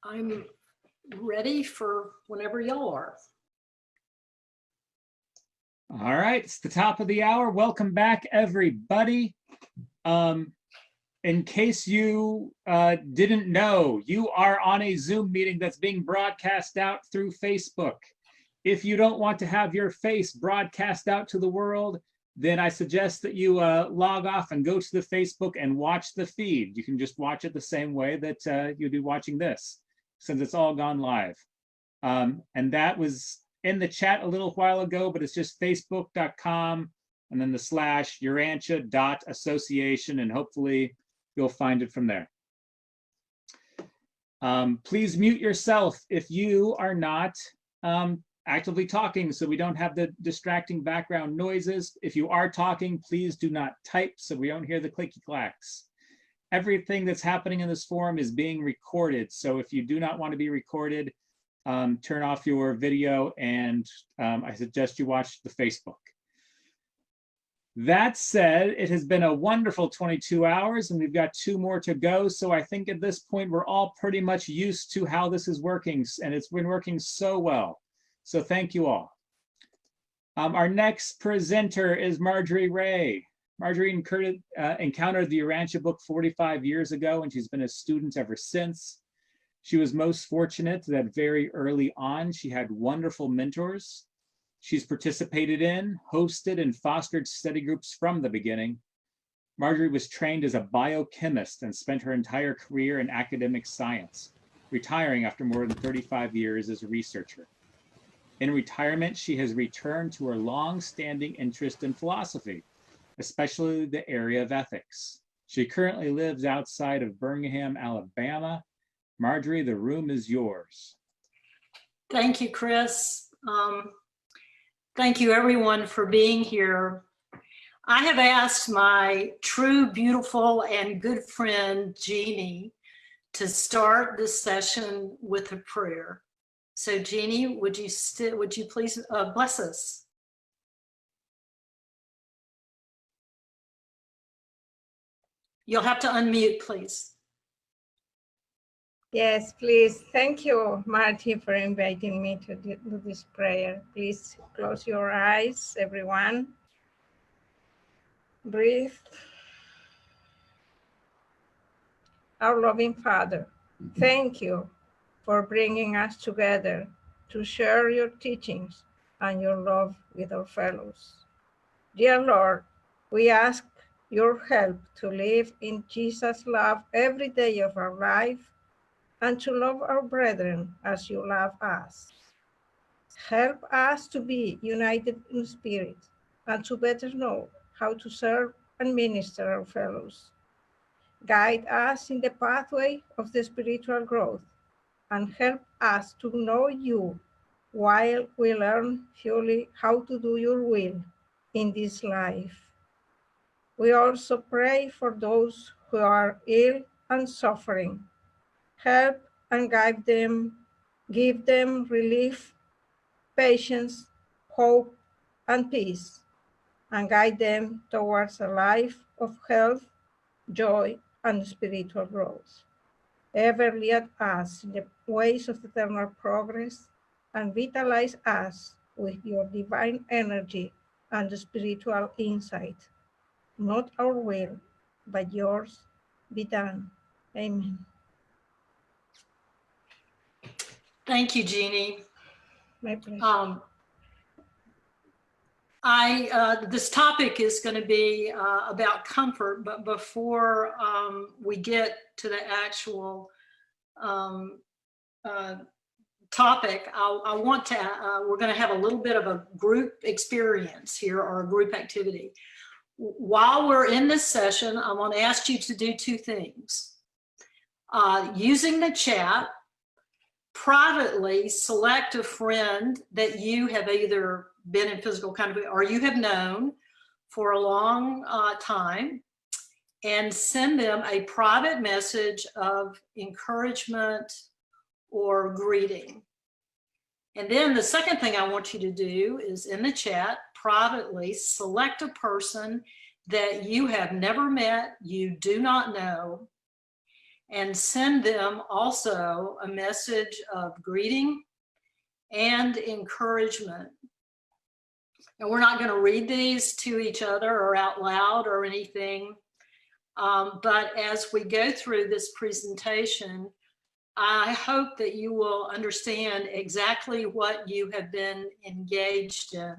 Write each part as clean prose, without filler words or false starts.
I'm ready for whenever y'all are. All right, it's the top of the hour. Welcome back, everybody. In case you didn't know, you are on a Zoom meeting that's being broadcast out through Facebook. If you don't want to have your face broadcast out to the world, then I suggest that you log off and go to the Facebook and watch the feed. You can just watch it the same way that you'd be watching this, since it's all gone live. And that was in the chat a little while ago, but it's just facebook.com and then the / Urantia.Association, and hopefully you'll find it from there. Please mute yourself if you are not actively talking, so we don't have the distracting background noises. If you are talking, please do not type so we don't hear the clicky clacks. Everything that's happening in this forum is being recorded, so if you do not want to be recorded, turn off your video, and I suggest you watch the Facebook. That said, it has been a wonderful 22 hours, and we've got 2 more to go. So I think at this point, we're all pretty much used to how this is working, and it's been working so well. So thank you all. Our next presenter is Marjorie Ray. Marjorie encountered the Urantia book 45 years ago, and she's been a student ever since. She was most fortunate that very early on, she had wonderful mentors. She's participated in, hosted, and fostered study groups from the beginning. Marjorie was trained as a biochemist and spent her entire career in academic science, retiring after more than 35 years as a researcher. In retirement, she has returned to her long-standing interest in philosophy, especially the area of ethics. She currently lives outside of Birmingham, Alabama. Marjorie, the room is yours. Thank you, Chris. Thank you, everyone, for being here. I have asked my true, beautiful, and good friend, Jeannie, to start this session with a prayer. So, Jeannie, would you please bless us? You'll have to unmute, please. Yes, please. Thank you, Marty, for inviting me to do this prayer. Please close your eyes, everyone. Breathe. Our loving Father, thank you for bringing us together to share your teachings and your love with our fellows. Dear Lord, we ask your help to live in Jesus' love every day of our life, and to love our brethren as you love us. Help us to be united in spirit and to better know how to serve and minister our fellows. Guide us in the pathway of the spiritual growth and help us to know you while we learn fully how to do your will in this life. We also pray for those who are ill and suffering. Help and guide them, give them relief, patience, hope, and peace, and guide them towards a life of health, joy, and spiritual growth. Ever lead us in the ways of eternal progress and vitalize us with your divine energy and spiritual insight. Not our will, but yours be done. Amen. Thank you, Jeannie. My pleasure. This topic is going to be about comfort, but before we get to the actual topic, I want to, we're going to have a little bit of a group experience here, or a group activity. While we're in this session, I'm going to ask you to do 2 things. Using the chat, privately select a friend that you have either been in physical contact or you have known for a long time, and send them a private message of encouragement or greeting. And then the second thing I want you to do is, in the chat, privately select a person that you have never met, you do not know, and send them also a message of greeting and encouragement. And we're not going to read these to each other or out loud or anything. But as we go through this presentation, I hope that you will understand exactly what you have been engaged in.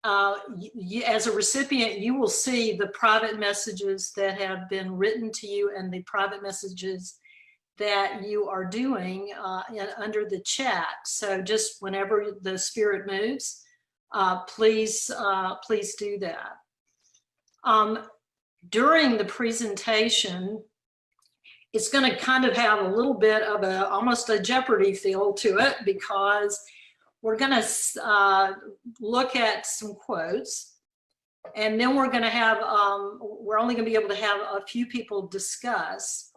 As a recipient, you will see the private messages that have been written to you and the private messages that you are doing under the chat. So just whenever the spirit moves, please do that. During the presentation, it's going to kind of have a little bit of almost a Jeopardy feel to it, because we're going to look at some quotes, and then we're going to have, we're only going to be able to have a few people discuss.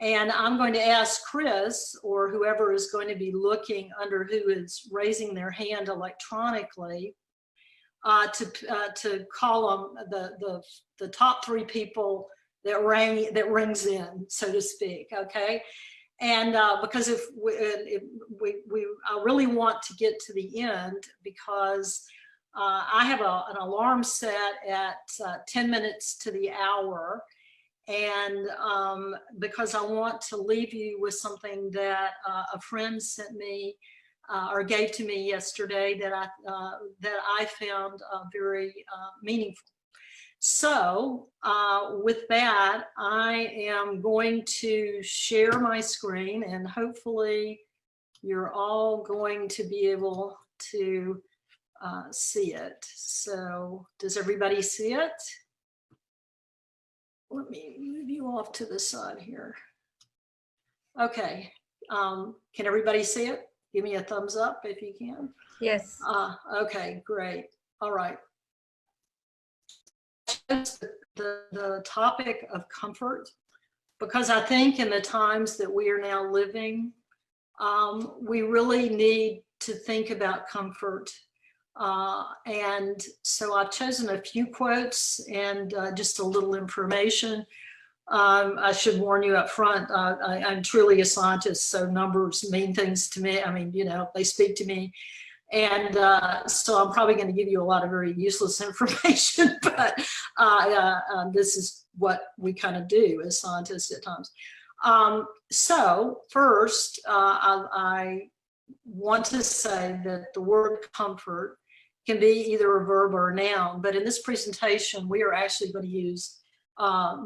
And I'm going to ask Chris, or whoever is going to be looking under who is raising their hand electronically, to call them the top 3 people that rings in, so to speak. Okay. And because if I really want to get to the end, because I have an alarm set at 10 minutes to the hour, and because I want to leave you with something that a friend sent me or gave to me yesterday that I found very meaningful. So with that, I am going to share my screen, and hopefully you're all going to be able to see it. So does everybody see it? Let me move you off to the side here. Okay, can everybody see it? Give me a thumbs up if you can. Yes. Okay, great. All right. The topic of comfort, because I think in the times that we are now living, we really need to think about comfort. And so I've chosen a few quotes and just a little information. I should warn you up front, I'm truly a scientist, so numbers mean things to me. I mean, you know, they speak to me. And so I'm probably going to give you a lot of very useless information, but this is what we kind of do as scientists at times. So first, I want to say that the word comfort can be either a verb or a noun, but in this presentation, we are actually going to use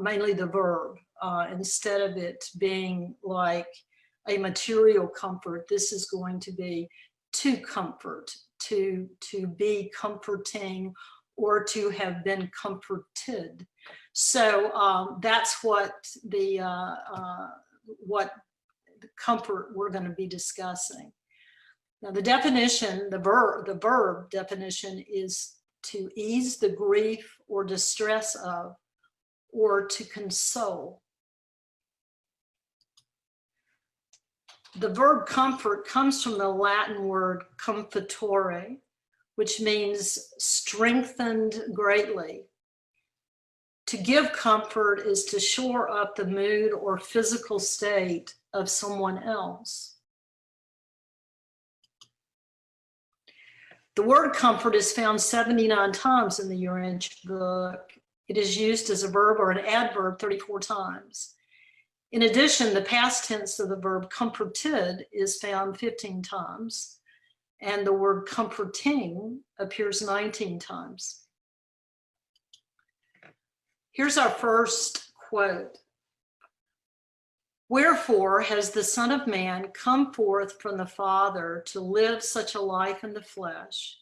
mainly the verb instead of it being like a material comfort. This is going to be to comfort, to be comforting, or to have been comforted. So that's what the comfort we're going to be discussing. Now the definition, the verb definition is to ease the grief or distress of, or to console. The verb comfort comes from the Latin word comfitore, which means strengthened greatly. To give comfort is to shore up the mood or physical state of someone else. The word comfort is found 79 times in the Urantia book. It is used as a verb or an adverb 34 times. In addition, the past tense of the verb comforted is found 15 times, and the word comforting appears 19 times. Here's our first quote. Wherefore has the Son of Man come forth from the Father to live such a life in the flesh,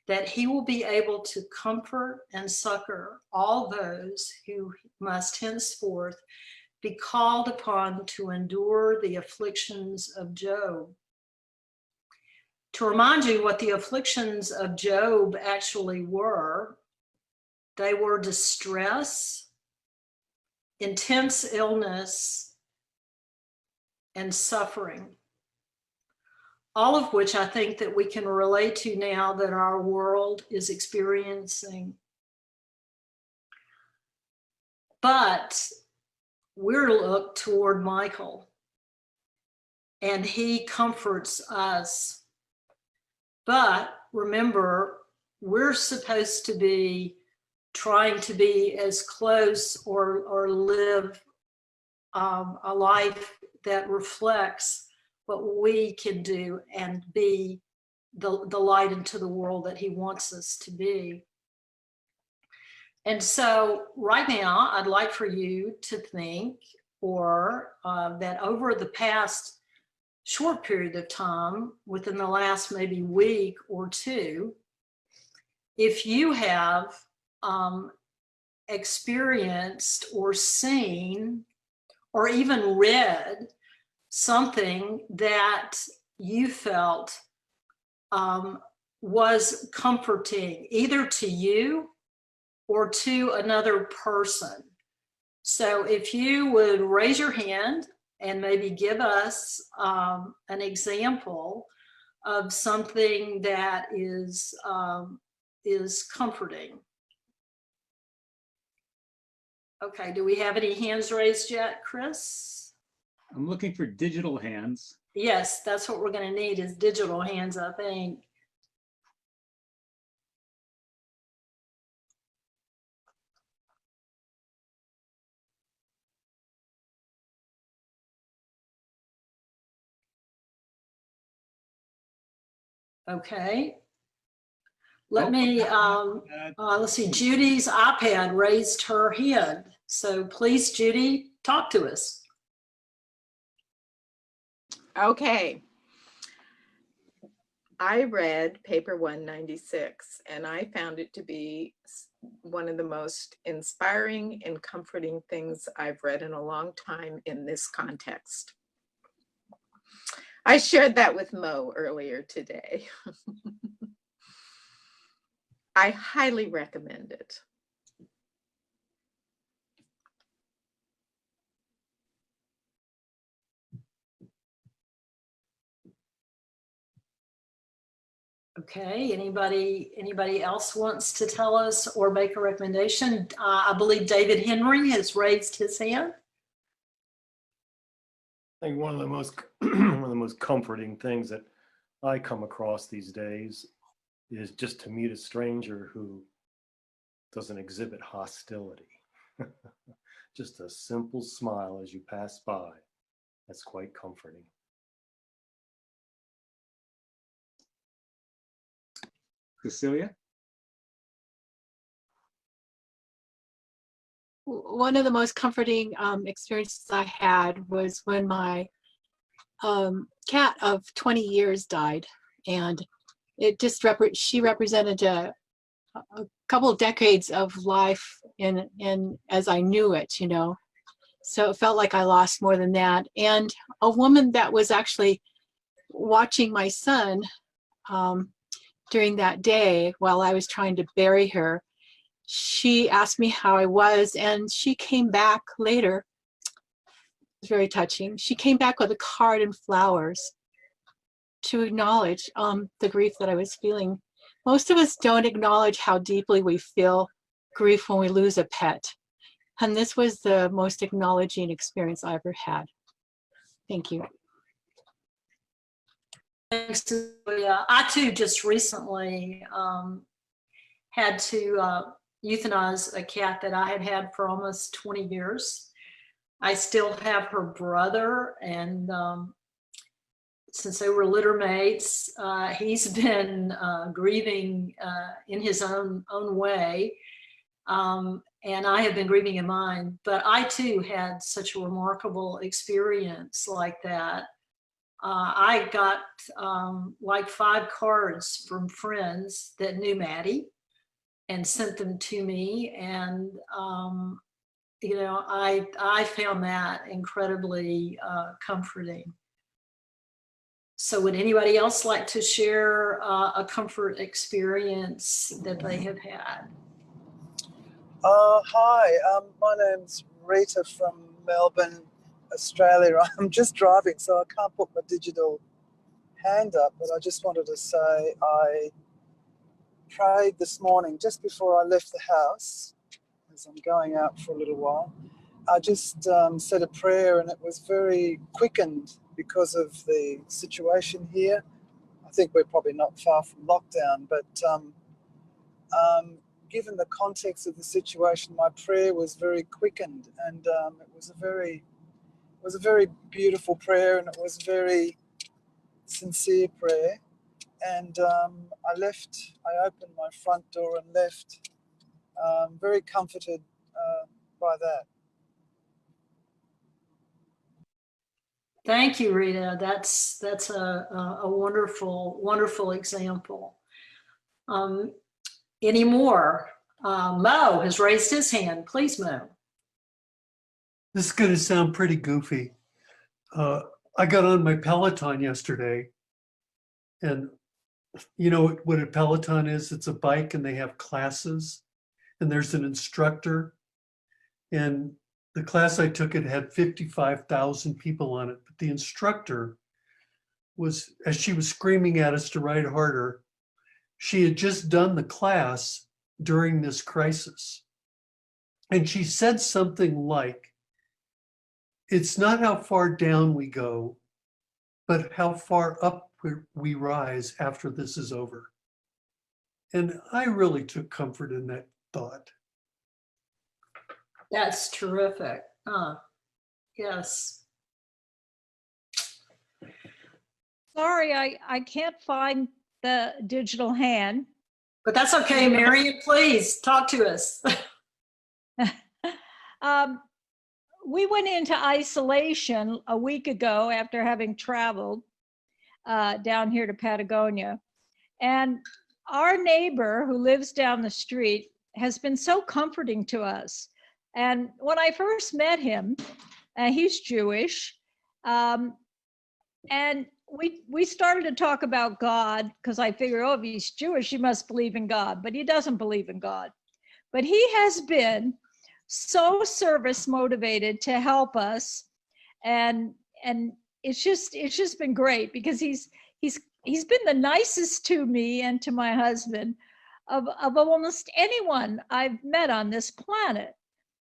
that he will be able to comfort and succor all those who must henceforth be called upon to endure the afflictions of Job. To remind you what the afflictions of Job actually were, they were distress, intense illness, and suffering, all of which I think that we can relate to now that our world is experiencing. But we're looked toward Michael, and he comforts us. But remember, we're supposed to be trying to be as close or live a life that reflects what we can do and be the light into the world that he wants us to be. And so right now, I'd like for you to think, or that over the past short period of time, within the last maybe week or two, if you have experienced or seen or even read something that you felt was comforting, either to you or to another person. So if you would raise your hand and maybe give us an example of something that is comforting. Okay, do we have any hands raised yet, Chris? I'm looking for digital hands. Yes, that's what we're going to need, is digital hands, I think. Okay. Let's see, Judy's iPad raised her hand. So please, Judy, talk to us. Okay. I read paper 196 and I found it to be one of the most inspiring and comforting things I've read in a long time in this context. I shared that with Mo earlier today. I highly recommend it. Okay, anybody else wants to tell us or make a recommendation? I believe David Henry has raised his hand. I think one of the most comforting things that I come across these days is just to meet a stranger who doesn't exhibit hostility. Just a simple smile as you pass by. That's quite comforting. Cecilia? One of the most comforting experiences I had was when my cat of 20 years died, and it just she represented a couple of decades of life in as I knew it, you know. So it felt like I lost more than that. And a woman that was actually watching my son during that day while I was trying to bury her, she asked me how I was, and she came back later. It was very touching. She came back with a card and flowers to acknowledge the grief that I was feeling. Most of us don't acknowledge how deeply we feel grief when we lose a pet. And this was the most acknowledging experience I ever had. Thank you. Thanks, Cecilia. I too just recently had to euthanize a cat that I had had for almost 20 years. I still have her brother, and since they were litter mates, he's been grieving in his own way, and I have been grieving in mine. But I too had such a remarkable experience like that. I got like 5 cards from friends that knew Maddie and sent them to me, and you know, I found that incredibly comforting. So would anybody else like to share a comfort experience that they have had? Hi, my name's Rita from Melbourne, Australia. I'm just driving, so I can't put my digital hand up, but I just wanted to say I prayed this morning just before I left the house, as I'm going out for a little while, I just said a prayer, and it was very quickened because of the situation here. I think we're probably not far from lockdown, but given the context of the situation, my prayer was very quickened, and it was a very beautiful prayer, and it was a very sincere prayer. And I opened my front door and left, very comforted by that. Thank you, Rita. That's a wonderful example. Any more? Mo has raised his hand. Please, Mo. This is going to sound pretty goofy. I got on my Peloton yesterday, and you know what a Peloton is? It's a bike, and they have classes, and there's an instructor. And the class I took, it had 55,000 people on it, but the instructor was, as she was screaming at us to ride harder, she had just done the class during this crisis. And she said something like, it's not how far down we go, but how far up we rise after this is over. And I really took comfort in that thought. That's terrific. Yes. Sorry, I can't find the digital hand. But that's okay, Marion, please talk to us. We went into isolation a week ago after having traveled down here to Patagonia. And our neighbor who lives down the street has been so comforting to us. And when I first met him, he's Jewish, and we started to talk about God, because I figure, oh, if he's Jewish, he must believe in God, but he doesn't believe in God. But he has been so service motivated to help us, and it's just been great, because he's been the nicest to me and to my husband of almost anyone I've met on this planet.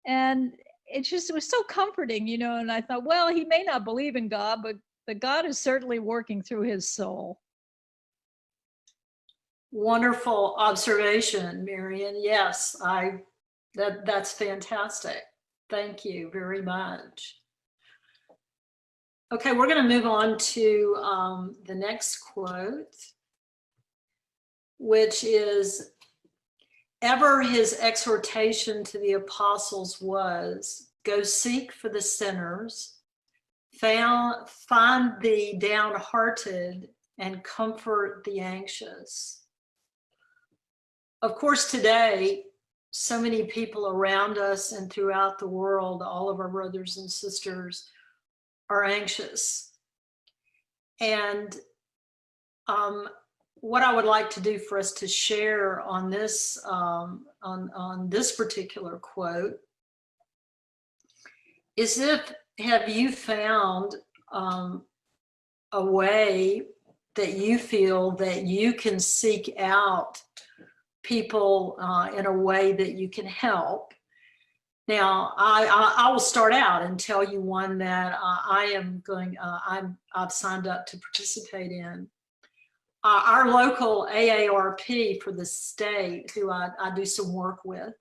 And it was so comforting, you know, and I thought, well, he may not believe in God, but God is certainly working through his soul. Wonderful observation, Marion. Yes, that's fantastic. Thank you very much. Okay, we're going to move on to the next quote, which is, ever his exhortation to the apostles was, go seek for the sinners, find the downhearted, and comfort the anxious. Of course, today, so many people around us and throughout the world, all of our brothers and sisters are anxious. And what I would like to do for us to share on this on this particular quote is, have you found a way that you feel that you can seek out people in a way that you can help? Now, I will start out and tell you one that I've signed up to participate in. Our local AARP for the state, who I do some work with,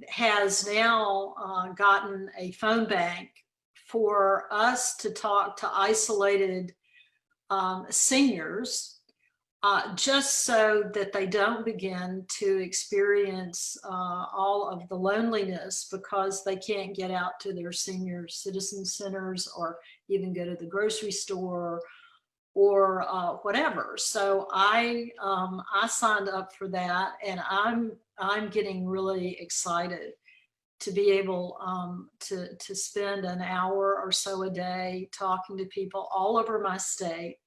has now gotten a phone bank for us to talk to isolated seniors, just so that they don't begin to experience all of the loneliness because they can't get out to their senior citizen centers or even go to the grocery store or whatever. So I signed up for that, and I'm getting really excited to be able to spend an hour or so a day talking to people all over my state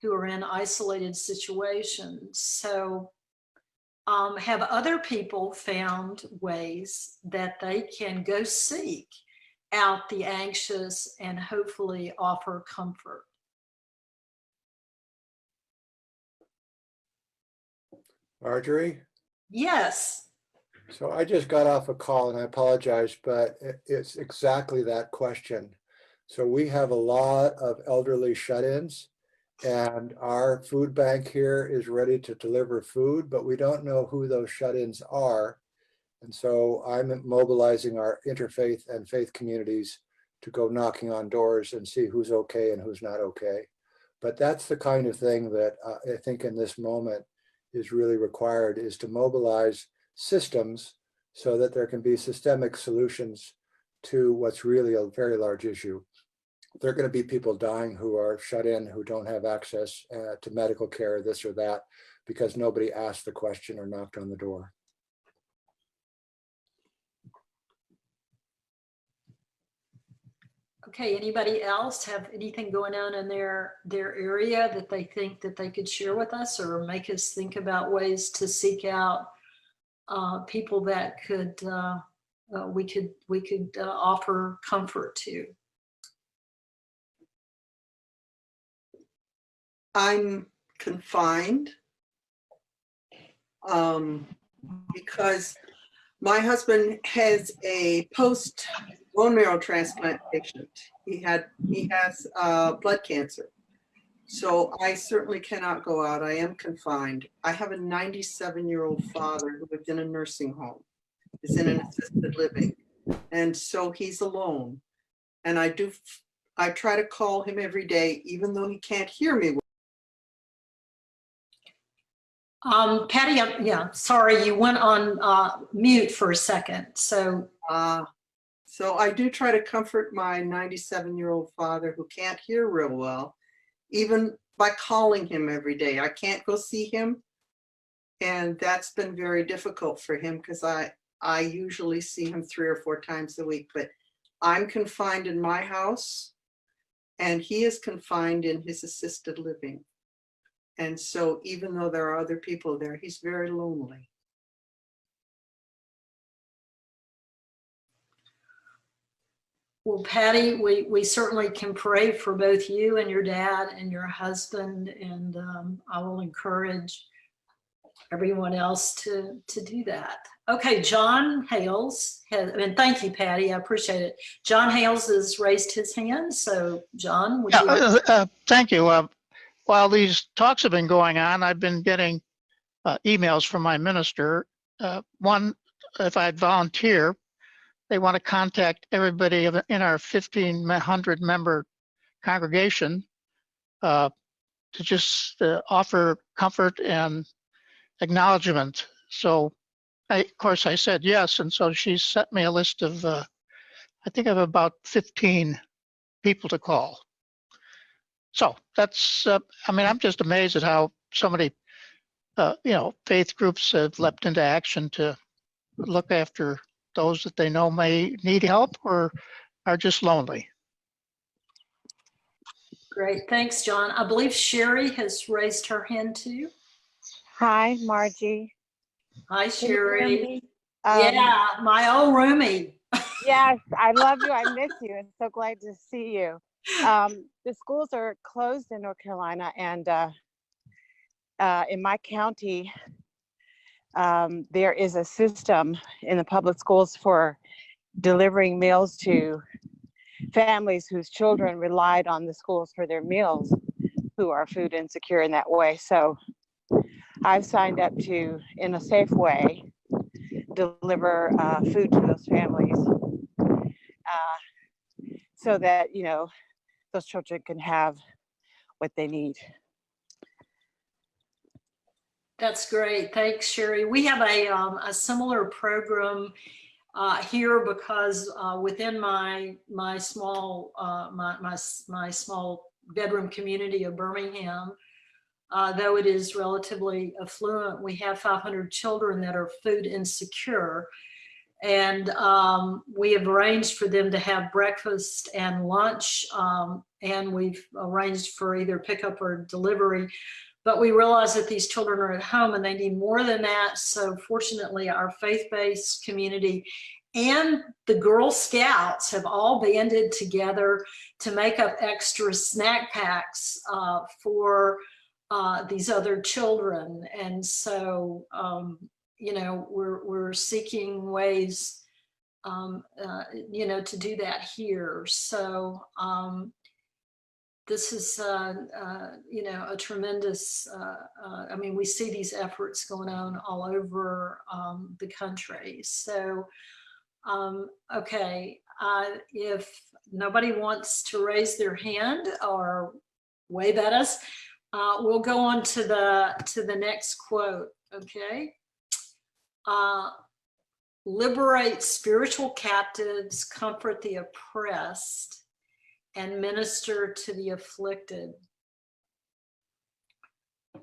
who are in isolated situations. So have other people found ways that they can go seek out the anxious and hopefully offer comfort? Marjorie? Yes. So I just got off a call and I apologize, but it's exactly that question. So we have a lot of elderly shut-ins and our food bank here is ready to deliver food, but we don't know who those shut-ins are. And so I'm mobilizing our interfaith and faith communities to go knocking on doors and see who's okay and who's not okay. But that's the kind of thing that I think in this moment is really required, is to mobilize systems so that there can be systemic solutions to what's really a very large issue. There are going to be people dying who are shut in, who don't have access to medical care, this or that, because nobody asked the question or knocked on the door. Okay, anybody else have anything going on in their area that they think that they could share with us or make us think about ways to seek out people that could we could offer comfort to? I'm confined because my husband has a post bone marrow transplant patient. He has blood cancer. So I certainly cannot go out. I am confined. I have a 97-year-old father who lives in a nursing home, is in an assisted living. And so he's alone. And I try to call him every day, even though he can't hear me. Patty, yeah, sorry, you went on mute for a second. So I do try to comfort my 97-year-old father who can't hear real well, even by calling him every day. I can't go see him. And that's been very difficult for him because I usually see him 3 or 4 times a week, but I'm confined in my house and he is confined in his assisted living. And so even though there are other people there, he's very lonely. Well, Patty, we certainly can pray for both you and your dad and your husband, and I will encourage everyone else to do that. Okay, John Hales, and thank you, Patty, I appreciate it. John Hales has raised his hand, so John, would you like Thank you. While these talks have been going on, I've been getting emails from my minister. One, if I'd volunteer, they want to contact everybody in our 1,500 member congregation to just offer comfort and acknowledgement. So of course I said yes. And so she sent me a list of, I think I have about 15 people to call. So that's, I mean, I'm just amazed at how so many, faith groups have leapt into action to look after those that they know may need help or are just lonely. Great, thanks, John. I believe Sherry has raised her hand too. Hi, Margie. Hi, Can you hear Sherry. me? Yeah, my old roomie. Yes, I love you. I miss you. And so glad to see you. The schools are closed in North Carolina, and in my county, there is a system in the public schools for delivering meals to families whose children relied on the schools for their meals, who are food insecure in that way. So I've signed up to, in a safe way, deliver food to those families so that, those children can have what they need. That's great. Thanks, Sherry. We have a similar program here because within my small my small bedroom community of Birmingham, though it is relatively affluent, we have 500 children that are food insecure. And we have arranged for them to have breakfast and lunch, and we've arranged for either pickup or delivery. But we realize that these children are at home and they need more than that. So fortunately, our faith-based community and the Girl Scouts have all banded together to make up extra snack packs for these other children. And so we're seeking ways, to do that here. So this is, a tremendous, I mean, we see these efforts going on all over the country. So, okay, if nobody wants to raise their hand or wave at us, we'll go on to the next quote, okay? Liberate spiritual captives, comfort the oppressed, and minister to the afflicted.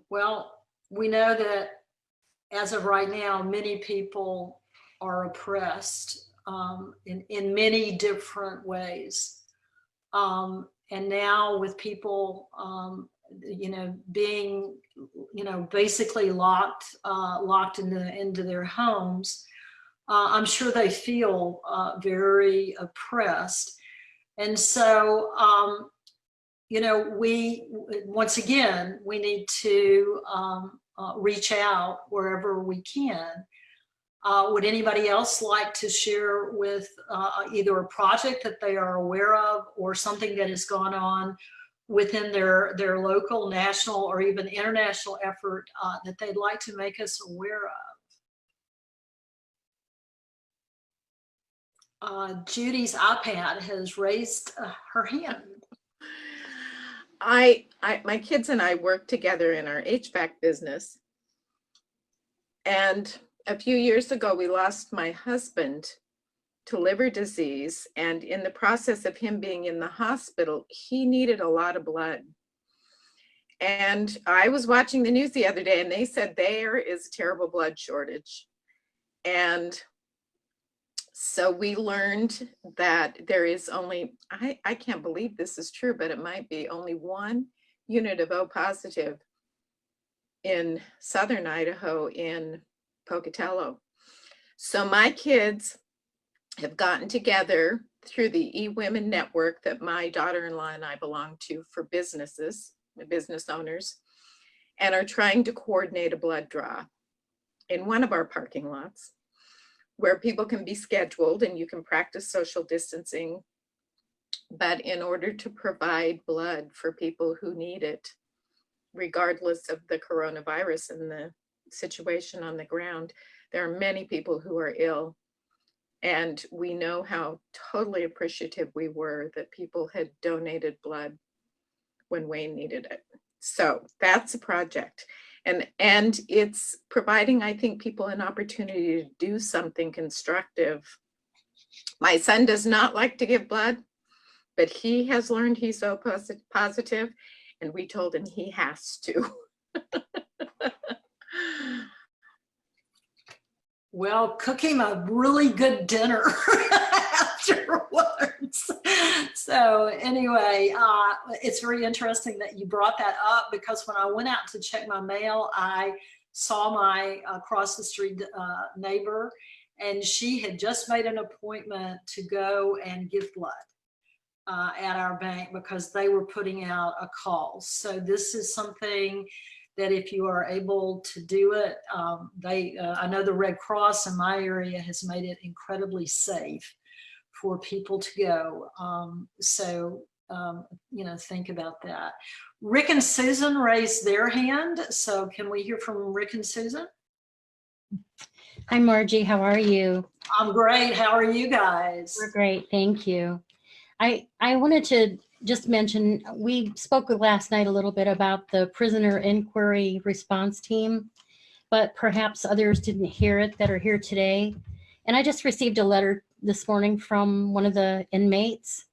Well, we know that as of right now, many people are oppressed in many different ways. And now with people, being, basically locked into their homes, I'm sure they feel very oppressed. And so, once again, we need to reach out wherever we can. Would anybody else like to share with either a project that they are aware of or something that has gone on within their local, national, or even international effort that they'd like to make us aware of? Judy's iPad has raised her hand. My kids and I work together in our HVAC business. And a few years ago, we lost my husband to liver disease. And in the process of him being in the hospital, he needed a lot of blood. And I was watching the news the other day and they said there is a terrible blood shortage. And so we learned that there is only, I can't believe this is true, but it might be only one unit of O positive in Southern Idaho in Pocatello. So my kids have gotten together through the eWomen network that my daughter-in-law and I belong to for business owners, and are trying to coordinate a blood draw in one of our parking lots where people can be scheduled and you can practice social distancing, but in order to provide blood for people who need it, regardless of the coronavirus and the situation on the ground, there are many people who are ill. And we know how totally appreciative we were that people had donated blood when Wayne needed it. So that's a project. And it's providing, I think, people an opportunity to do something constructive. My son does not like to give blood, but he has learned he's O positive, and we told him he has to. Well, cook him a really good dinner afterwards. So anyway, it's very interesting that you brought that up, because when I went out to check my mail, I saw my across the street neighbor, and she had just made an appointment to go and give blood at our bank because they were putting out a call. So this is something that if you are able to do it, I know the Red Cross in my area has made it incredibly safe for people to go. Think about that. Rick and Susan raised their hand. So can we hear from Rick and Susan? Hi, Margie. How are you? I'm great. How are you guys? We're great. Thank you. I wanted to just mention, we spoke last night a little bit about the prisoner inquiry response team, but perhaps others didn't hear it that are here today. And I just received a letter this morning from one of the inmates,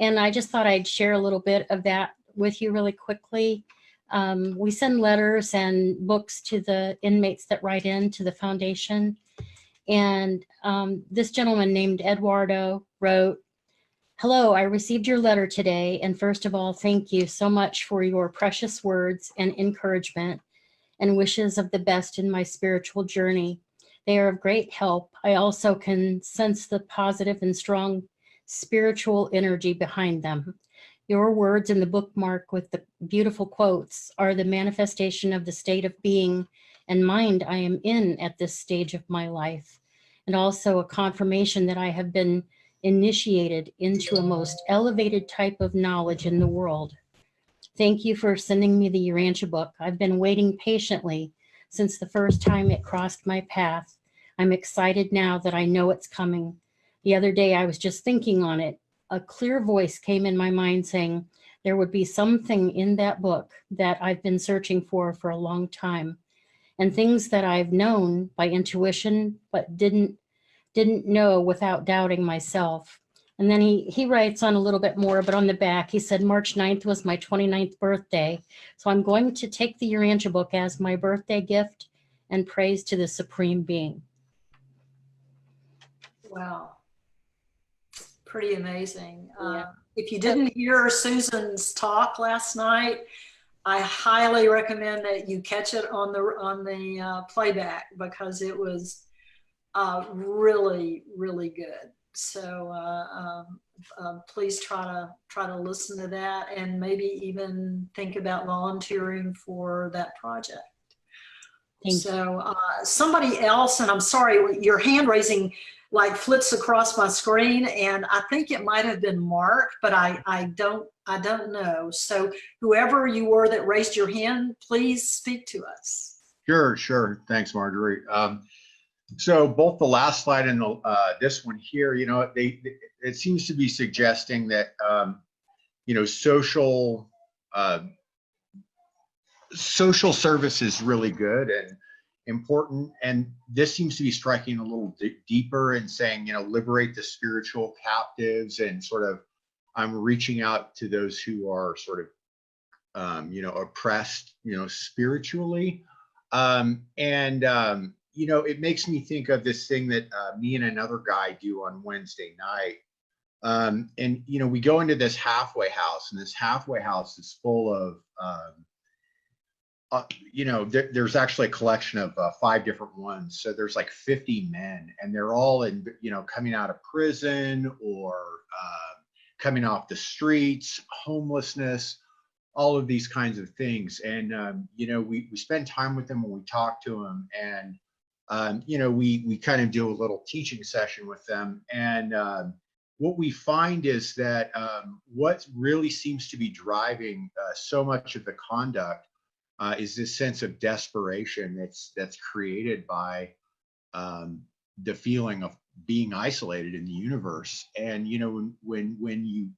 and I just thought I'd share a little bit of that with you really quickly. We send letters and books to the inmates that write in to the foundation. And this gentleman named Eduardo wrote, "Hello, I received your letter today, and first of all, thank you so much for your precious words and encouragement and wishes of the best in my spiritual journey. They are of great help. I also can sense the positive and strong spiritual energy behind them. Your words in the bookmark with the beautiful quotes are the manifestation of the state of being and mind I am in at this stage of my life, and also a confirmation that I have been initiated into a most elevated type of knowledge in the world. Thank you for sending me the Urantia book. I've been waiting patiently since the first time it crossed my path. I'm excited now that I know it's coming. The other day I was just thinking on it. A clear voice came in my mind saying there would be something in that book that I've been searching for a long time, and things that I've known by intuition but didn't know without doubting myself. And then he writes on a little bit more, but on the back, he said, March 9th was my 29th birthday. So I'm going to take the Urantia book as my birthday gift and praise to the Supreme Being. Wow. Pretty amazing. Yeah. If you didn't hear Susan's talk last night, I highly recommend that you catch it on the playback, because it was really, really good. So please try to listen to that, and maybe even think about volunteering for that project. So somebody else, and I'm sorry, your hand raising like flits across my screen, and I think it might have been Mark, but I don't know. So whoever you were that raised your hand, please speak to us. Sure. Thanks, Marjorie. So both the last slide and this one here, you know, it seems to be suggesting that, you know, social service is really good and important. And this seems to be striking a little deeper and saying, you know, liberate the spiritual captives, and sort of, I'm reaching out to those who are sort of, you know, oppressed, you know, spiritually. You know, it makes me think of this thing that me and another guy do on Wednesday night. And, you know, we go into this halfway house, and this halfway house is full of, you know, there's actually a collection of 5 different ones. So there's like 50 men, and they're all in, you know, coming out of prison or coming off the streets, homelessness, all of these kinds of things. And, you know, we spend time with them when we talk to them, and, you know, we kind of do a little teaching session with them. And what we find is that what really seems to be driving so much of the conduct is this sense of desperation that's created by the feeling of being isolated in the universe. And, you know, when you,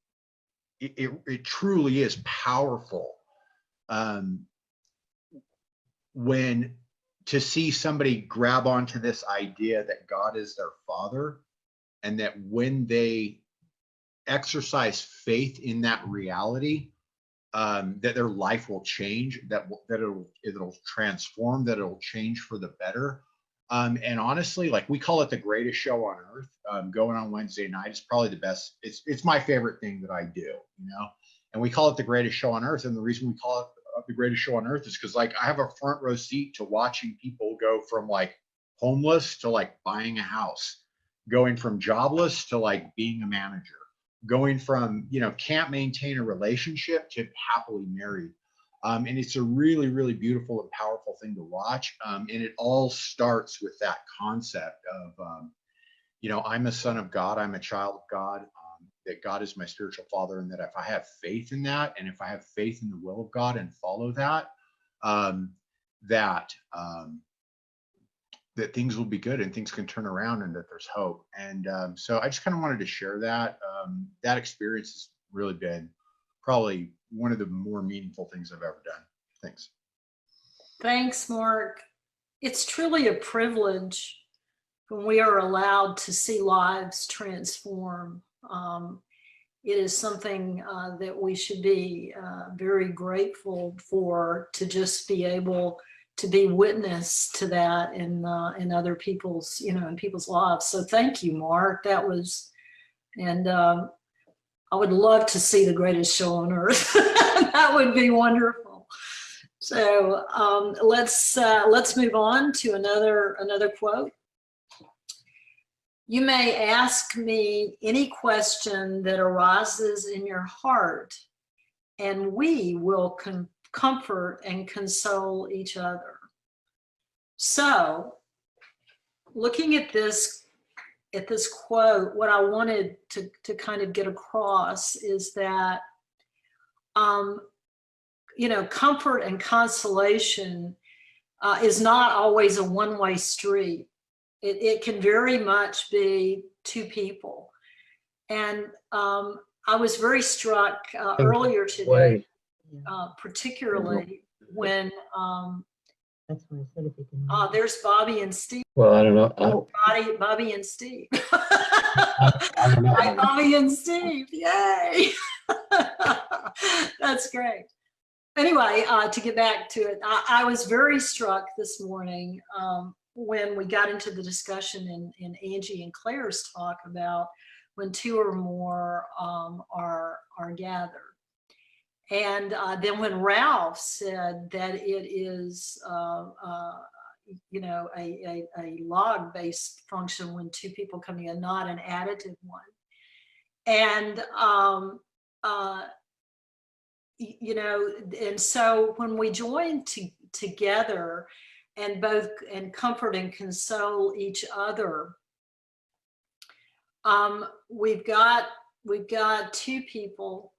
it truly is powerful when to see somebody grab onto this idea that God is their father, and that when they exercise faith in that reality, that their life will change, that it'll transform, that it'll change for the better. And honestly, like, we call it the greatest show on earth. Going on Wednesday night is probably the best. It's my favorite thing that I do, you know. And we call it the greatest show on earth. And the reason we call it the greatest show on earth is because, like, I have a front row seat to watching people go from like homeless to like buying a house, going from jobless to like being a manager, going from, you know, can't maintain a relationship to happily married. And it's a really, really beautiful and powerful thing to watch. And it all starts with that concept of, you know, I'm a son of God, I'm a child of God, that God is my spiritual father, and that if I have faith in that, and if I have faith in the will of God and follow that, that things will be good and things can turn around, and that there's hope. And so I just kind of wanted to share that. That experience has really been probably one of the more meaningful things I've ever done. Thanks. Thanks, Mark. It's truly a privilege when we are allowed to see lives transform. It is something that we should be very grateful for, to just be able to be witness to that in other people's, you know, in people's lives. So thank you, Mark. That was, and I would love to see the greatest show on earth. That would be wonderful. So let's move on to another quote. You may ask me any question that arises in your heart, and we will comfort and console each other. So looking at this quote, what I wanted to kind of get across is that, you know, comfort and consolation is not always a one-way street. It can very much be two people. And I was very struck earlier today, particularly when there's Bobby and Steve. Well, I don't know. Bobby and Steve. I don't know. Hi, Bobby and Steve. Yay. That's great. Anyway, to get back to it, I was very struck this morning when we got into the discussion in Angie and Claire's talk about when two or more are gathered. And then when Ralph said that it is, you know, a log-based function when two people come in, not an additive one. And, you know, and so when we join together and both comfort and console each other, we've got two people,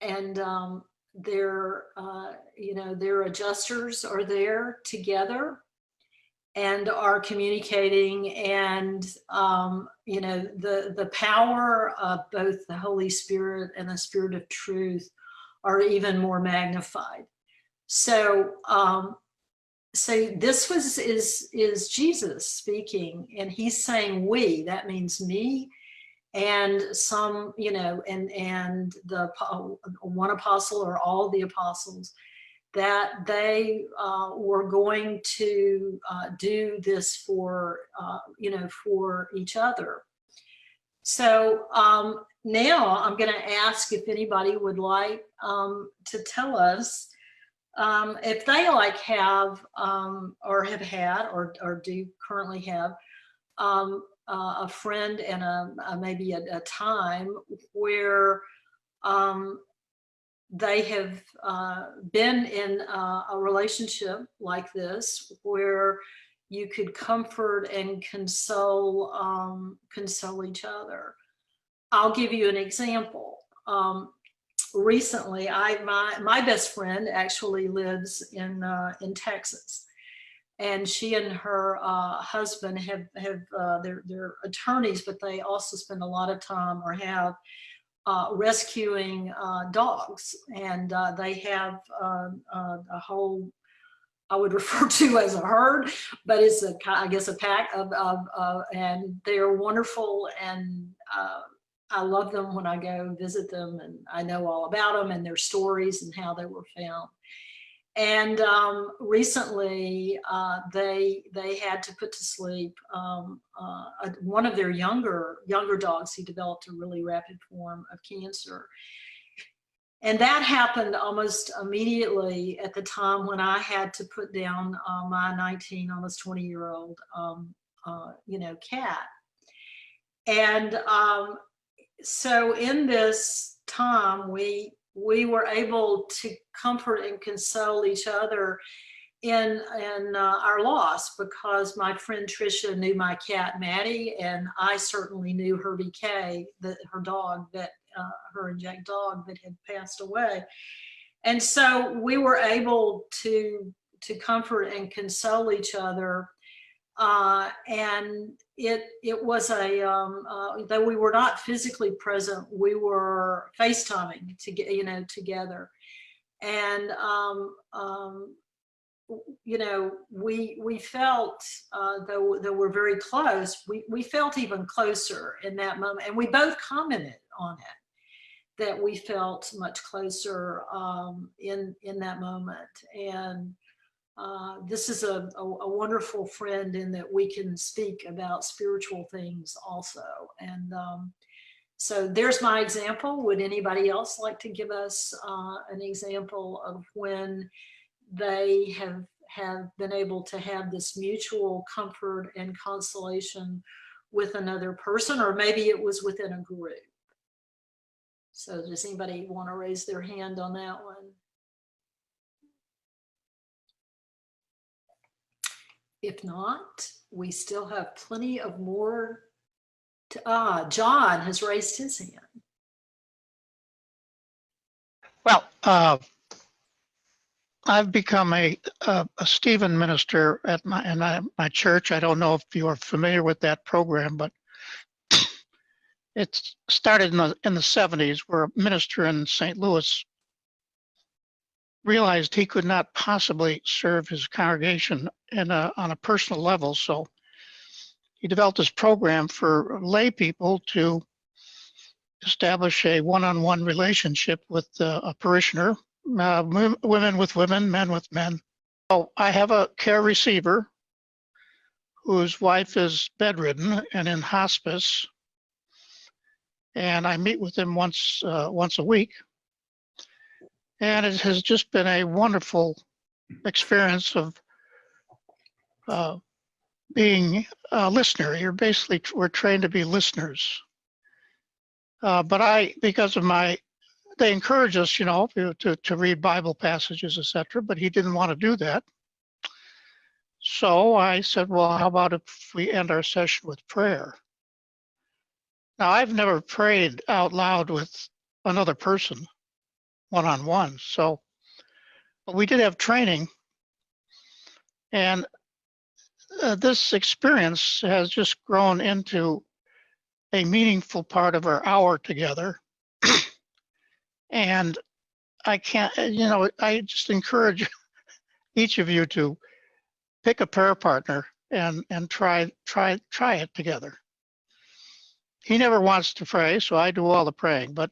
and their you know, their adjusters are there together and are communicating, and you know, the power of both the Holy Spirit and the Spirit of truth are even more magnified. So so this is Jesus speaking, and he's saying we, that means me and some, you know, and the one apostle or all the apostles, that they were going to do this for, you know, for each other. So now I'm going to ask if anybody would like to tell us if they like have or have had or do currently have a friend and maybe a time where they have been in a relationship like this, where you could comfort and console each other. I'll give you an example. Recently, my best friend actually lives in Texas, and she and her husband have they're attorneys, but they also spend a lot of time or have rescuing dogs, and they have a whole, I would refer to as a herd, but it's I guess a pack of and they're wonderful, and I love them when I go visit them, and I know all about them and their stories and how they were found. And recently they had to put to sleep one of their younger dogs who developed a really rapid form of cancer. And that happened almost immediately at the time when I had to put down my 19, almost 20-year-old, you know, cat. And so in this time, we were able to comfort and console each other in our loss, because my friend Tricia knew my cat Maddie, and I certainly knew Herbie K, her dog, that her and Jack dog that had passed away. And so we were able to comfort and console each other. And it was though we were not physically present, we were FaceTiming together. And you know, we felt, though we're very close, we felt even closer in that moment. And we both commented on it, that we felt much closer in that moment. And this is a wonderful friend in that we can speak about spiritual things also. And so there's my example. Would anybody else like to give us an example of when they have been able to have this mutual comfort and consolation with another person, or maybe it was within a group? So does anybody want to raise their hand on that one? If not, we still have plenty of more. John has raised his hand. Well, I've become a Stephen minister at my church. I don't know if you are familiar with that program, but it started in the 70s, where a minister in St. Louis realized he could not possibly serve his congregation on a personal level. So he developed this program for lay people to establish a one-on-one relationship with a parishioner, women with women, men with men. So I have a care receiver whose wife is bedridden and in hospice, and I meet with him once a week. And it has just been a wonderful experience of being a listener. We're trained to be listeners. But because of they encourage us, to read Bible passages, etc. But he didn't want to do that. So I said, well, how about if we end our session with prayer? Now, I've never prayed out loud with another person one-on-one. But we did have training. And this experience has just grown into a meaningful part of our hour together. And I just encourage each of you to pick a prayer partner and try it together. He never wants to pray, so I do all the praying, but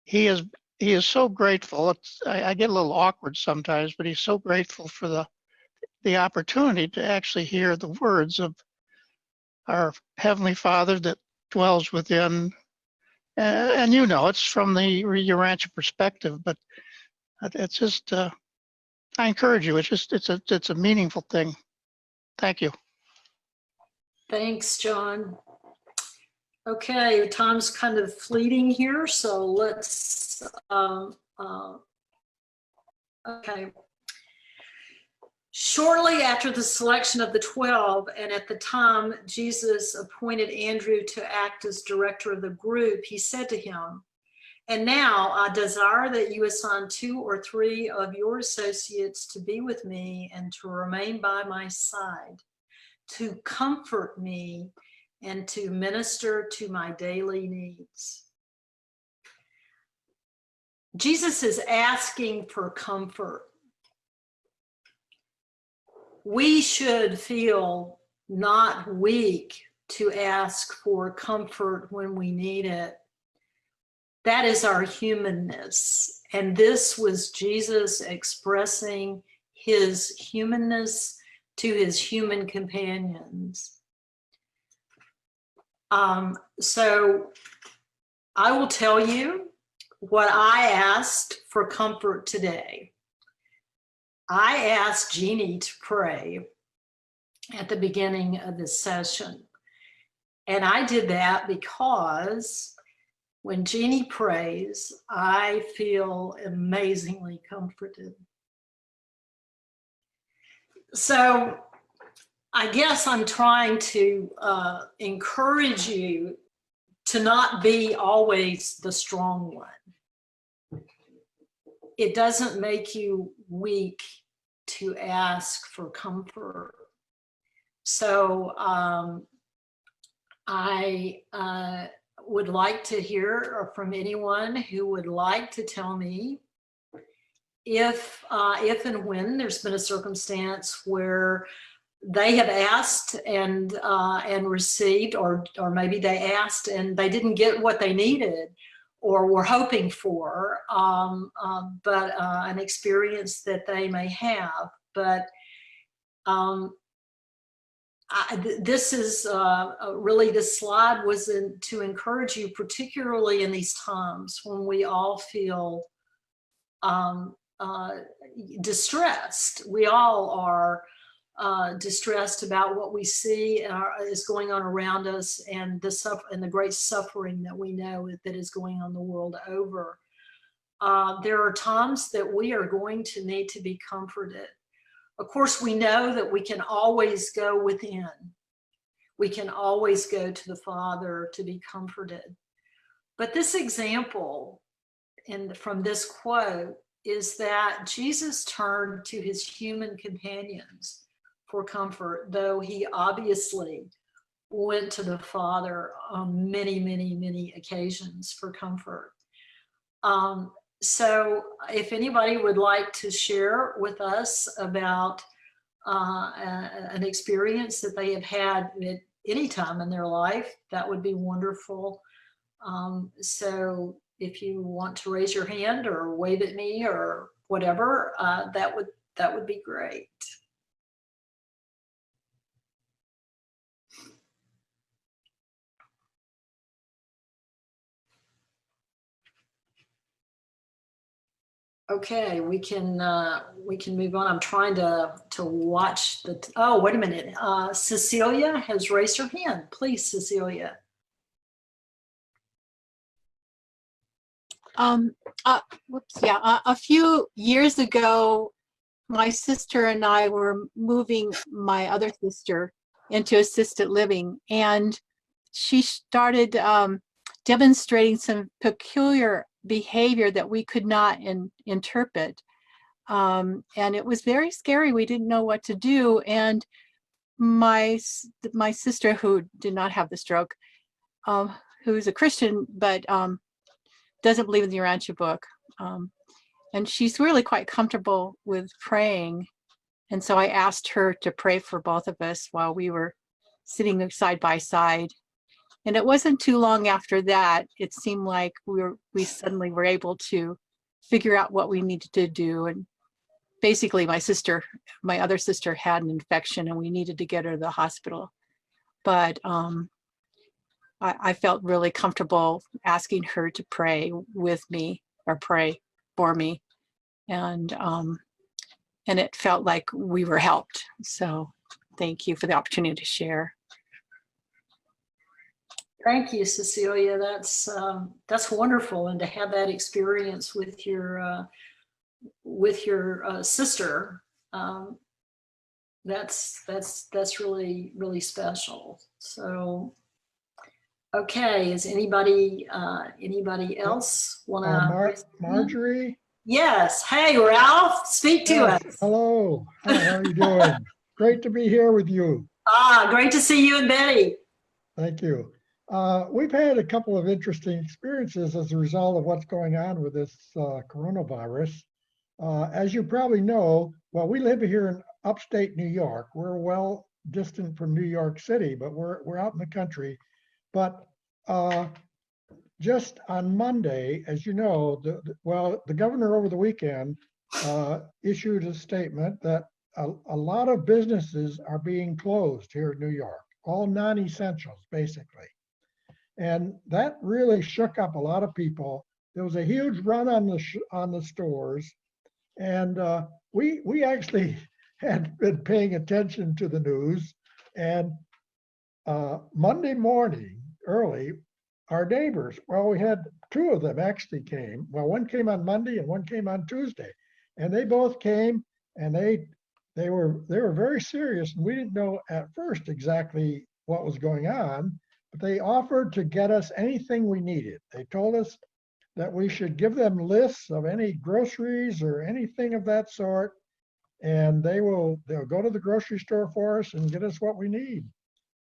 he is so grateful. I get a little awkward sometimes, but he's so grateful for the opportunity to actually hear the words of our Heavenly Father that dwells within. And it's from the Urantia perspective, but it's just, I encourage you. It's a meaningful thing. Thank you. Thanks, John. Okay, time's kind of fleeting here, so let's, okay. Shortly after the selection of the 12, and at the time Jesus appointed Andrew to act as director of the group, he said to him, "And now I desire that you assign 2 or 3 of your associates to be with me and to remain by my side, to comfort me and to minister to my daily needs." Jesus is asking for comfort. We should feel not weak to ask for comfort when we need it. That is our humanness. And this was Jesus expressing his humanness to his human companions. So I will tell you what I asked for comfort today. I asked Jeannie to pray at the beginning of this session. And I did that because when Jeannie prays, I feel amazingly comforted. So I guess I'm trying to encourage you to not be always the strong one. It doesn't make you weak to ask for comfort. So I would like to hear from anyone who would like to tell me if and when there's been a circumstance where they have asked and received, or maybe they asked and they didn't get what they needed or were hoping for, but an experience that they may have. But this is really, this slide was to encourage you, particularly in these times when we all feel distressed. We all are distressed about what we see is going on around us, and the great suffering that we know that is going on the world over. There are times that we are going to need to be comforted. Of course, we know that we can always go within. We can always go to the Father to be comforted. But this example from this quote is that Jesus turned to his human companions for comfort, though he obviously went to the Father on many, many, many occasions for comfort. So if anybody would like to share with us about an experience that they have had at any time in their life, that would be wonderful. So if you want to raise your hand or wave at me or whatever, that would be great. Okay, we can move on. I'm trying to watch the. Oh, wait a minute. Cecilia has raised her hand. Please, Cecilia. Whoops, yeah. A few years ago, my sister and I were moving my other sister into assisted living, and she started demonstrating some peculiar behavior that we could not interpret. And it was very scary. We didn't know what to do. And my sister, who did not have the stroke, who's a Christian, but doesn't believe in the Urantia book. And she's really quite comfortable with praying. And so I asked her to pray for both of us while we were sitting side by side. And it wasn't too long after that, it seemed like we suddenly were able to figure out what we needed to do. And basically my other sister had an infection and we needed to get her to the hospital. But I felt really comfortable asking her to pray with me or pray for me. And it felt like we were helped. So thank you for the opportunity to share. Thank you, Cecilia. That's wonderful, and to have that experience with your sister, that's really, really special. So, okay, is anybody else want to? Marjorie? Yes. Hey, Ralph, speak to us. Hello. Hi, how are you doing? Great to be here with you. Great to see you and Betty. Thank you. We've had a couple of interesting experiences as a result of what's going on with this coronavirus. As you probably know, well, we live here in upstate New York. We're well distant from New York City, but we're out in the country. But just on Monday, as you know, the governor over the weekend issued a statement that a lot of businesses are being closed here in New York, all non-essentials, basically. And that really shook up a lot of people. There was a huge run on the stores, and we actually had been paying attention to the news. And Monday morning, early, our neighbors, well, we had two of them actually came. Well, one came on Monday and one came on Tuesday, and they both came, and they were very serious, and we didn't know at first exactly what was going on. But they offered to get us anything we needed. They told us that we should give them lists of any groceries or anything of that sort, and they'll go to the grocery store for us and get us what we need.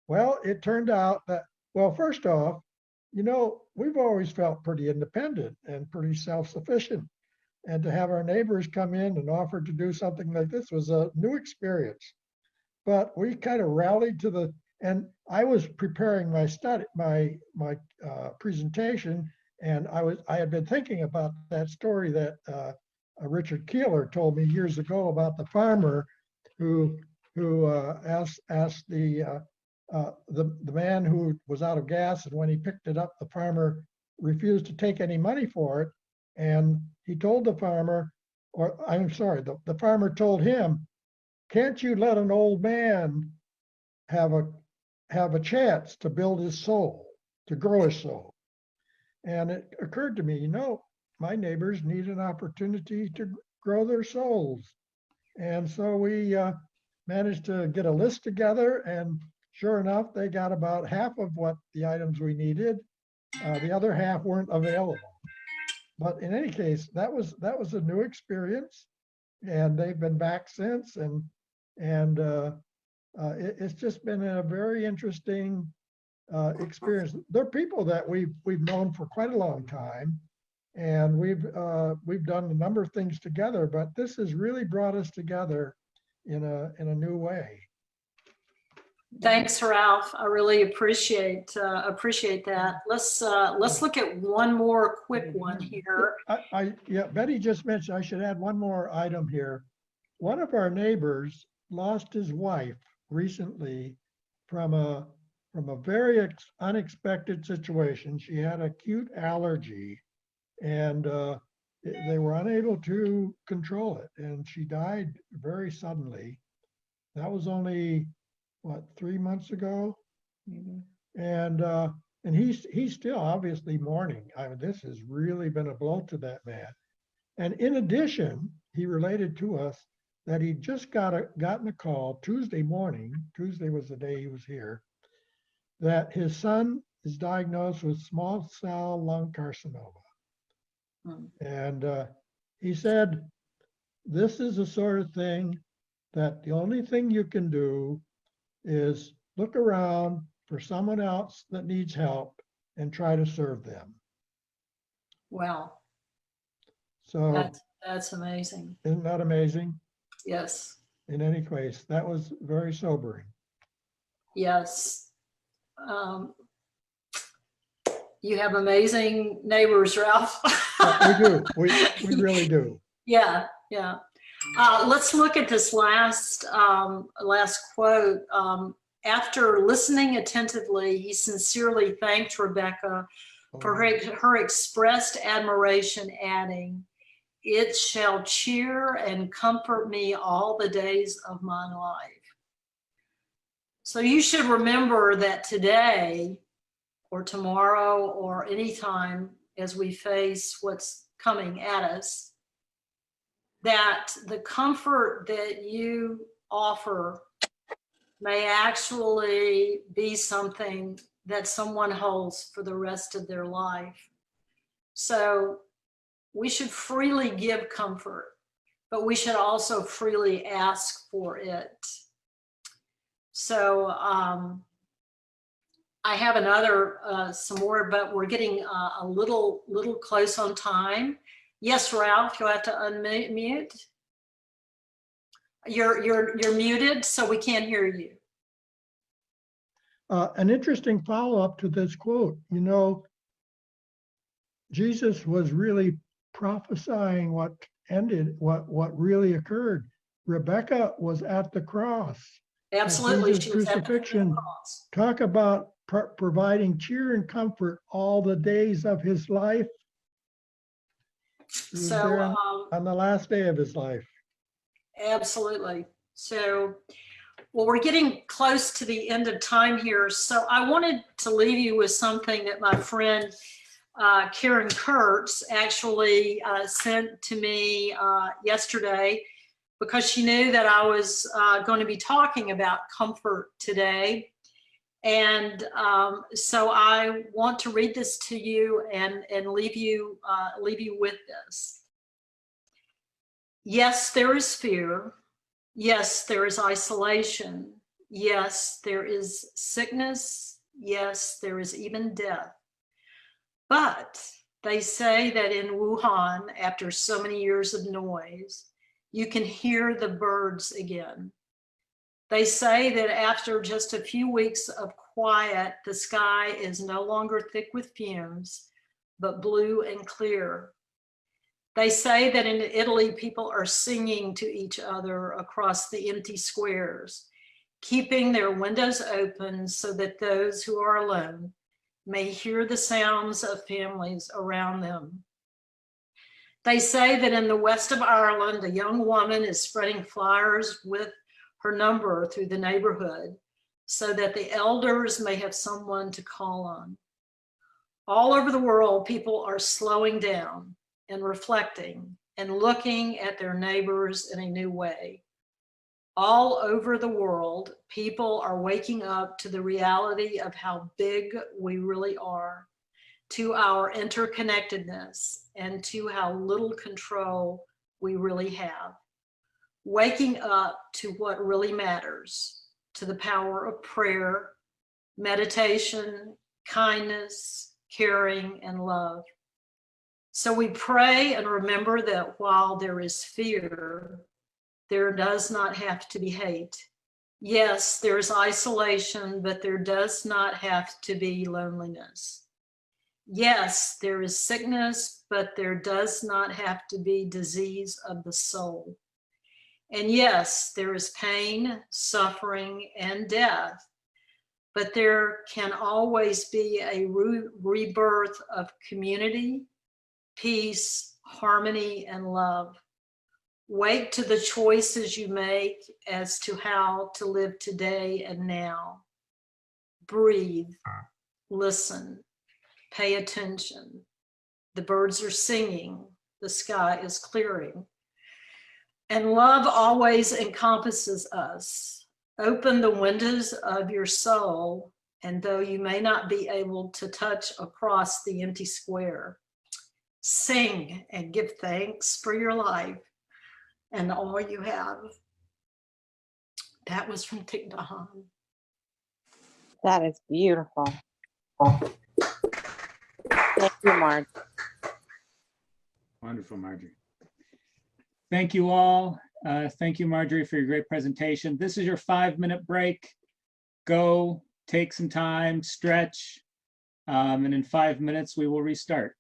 Well, it turned out that, well, first off, you know, we've always felt pretty independent and pretty self-sufficient. And to have our neighbors come in and offer to do something like this was a new experience. But we kind of rallied to the. And I was preparing my presentation, and I had been thinking about that story that Richard Keeler told me years ago about the farmer who asked the man who was out of gas, and when he picked it up, the farmer refused to take any money for it, and he told the farmer, or I'm sorry, the farmer told him, "Can't you let an old man have a chance to build his soul, to grow his soul?" And it occurred to me, you know, my neighbors need an opportunity to grow their souls. And so we managed to get a list together, and sure enough, they got about half of what the items we needed. The other half weren't available. But in any case, that was a new experience, and they've been back since, and it's just been a very interesting experience. They're people that we've known for quite a long time, and we've done a number of things together. But this has really brought us together in a new way. Thanks, Ralph. I really appreciate that. Let's look at one more quick one here. Yeah, Betty just mentioned, I should add one more item here. One of our neighbors lost his wife recently from a very unexpected situation. She had acute allergy, and they were unable to control it, and she died very suddenly. That was only, what, 3 months ago? And he's still obviously mourning. I mean, this has really been a blow to that man. And in addition, he related to us that he just gotten a call Tuesday morning. Tuesday was the day he was here, that his son is diagnosed with small cell lung carcinoma. And he said, this is the sort of thing that the only thing you can do is look around for someone else that needs help and try to serve them. Wow. So that's amazing. isn't that amazing? Yes. In any case, that was very sobering. Yes. You have amazing neighbors, Ralph. We do. We really do. Yeah, yeah. Let's look at this last quote. After listening attentively, he sincerely thanked Rebecca for her expressed admiration, adding, "It shall cheer and comfort me all the days of my life." So you should remember that today or tomorrow or anytime as we face what's coming at us, that the comfort that you offer may actually be something that someone holds for the rest of their life. So we should freely give comfort, but we should also freely ask for it. So I have some more, but we're getting a little close on time. Yes, Ralph, you'll have to unmute. You're muted, so we can't hear you. An interesting follow-up to this quote, you know, Jesus was really prophesying what really occurred. Rebecca was at the cross. Absolutely, Jesus' she was at the crucifixion. cross. Talk about providing cheer and comfort all the days of his life. He was there on the last day of his life. Absolutely. So, well, we're getting close to the end of time here. So I wanted to leave you with something that my friend Karen Kurtz actually sent to me yesterday, because she knew that I was going to be talking about comfort today. And so I want to read this to you and leave you with this. Yes, there is fear. Yes, there is isolation. Yes, there is sickness. Yes, there is even death. But they say that in Wuhan, after so many years of noise, you can hear the birds again. They say that after just a few weeks of quiet, the sky is no longer thick with fumes, but blue and clear. They say that in Italy, people are singing to each other across the empty squares, keeping their windows open so that those who are alone may hear the sounds of families around them. They say that in the west of Ireland, a young woman is spreading flyers with her number through the neighborhood so that the elders may have someone to call on. All over the world, people are slowing down and reflecting and looking at their neighbors in a new way. All over the world, people are waking up to the reality of how big we really are, to our interconnectedness, and to how little control we really have. Waking up to what really matters, to the power of prayer, meditation, kindness, caring, and love. So we pray and remember that while there is fear, there does not have to be hate. Yes, there's isolation, but there does not have to be loneliness. Yes, there is sickness, but there does not have to be disease of the soul. And yes, there is pain, suffering, and death, but there can always be a rebirth of community, peace, harmony, and love. Wake to the choices you make as to how to live today and now. Breathe, listen, pay attention. The birds are singing, the sky is clearing. And love always encompasses us. Open the windows of your soul, and though you may not be able to touch across the empty square, sing and give thanks for your life and all you have. That was from Thich Nhat Hanh. That is beautiful. Thank you, Marge. Wonderful, Marjorie. Thank you all. Thank you, Marjorie, for your great presentation. This is your 5-minute break. Go take some time, stretch, and in 5 minutes we will restart.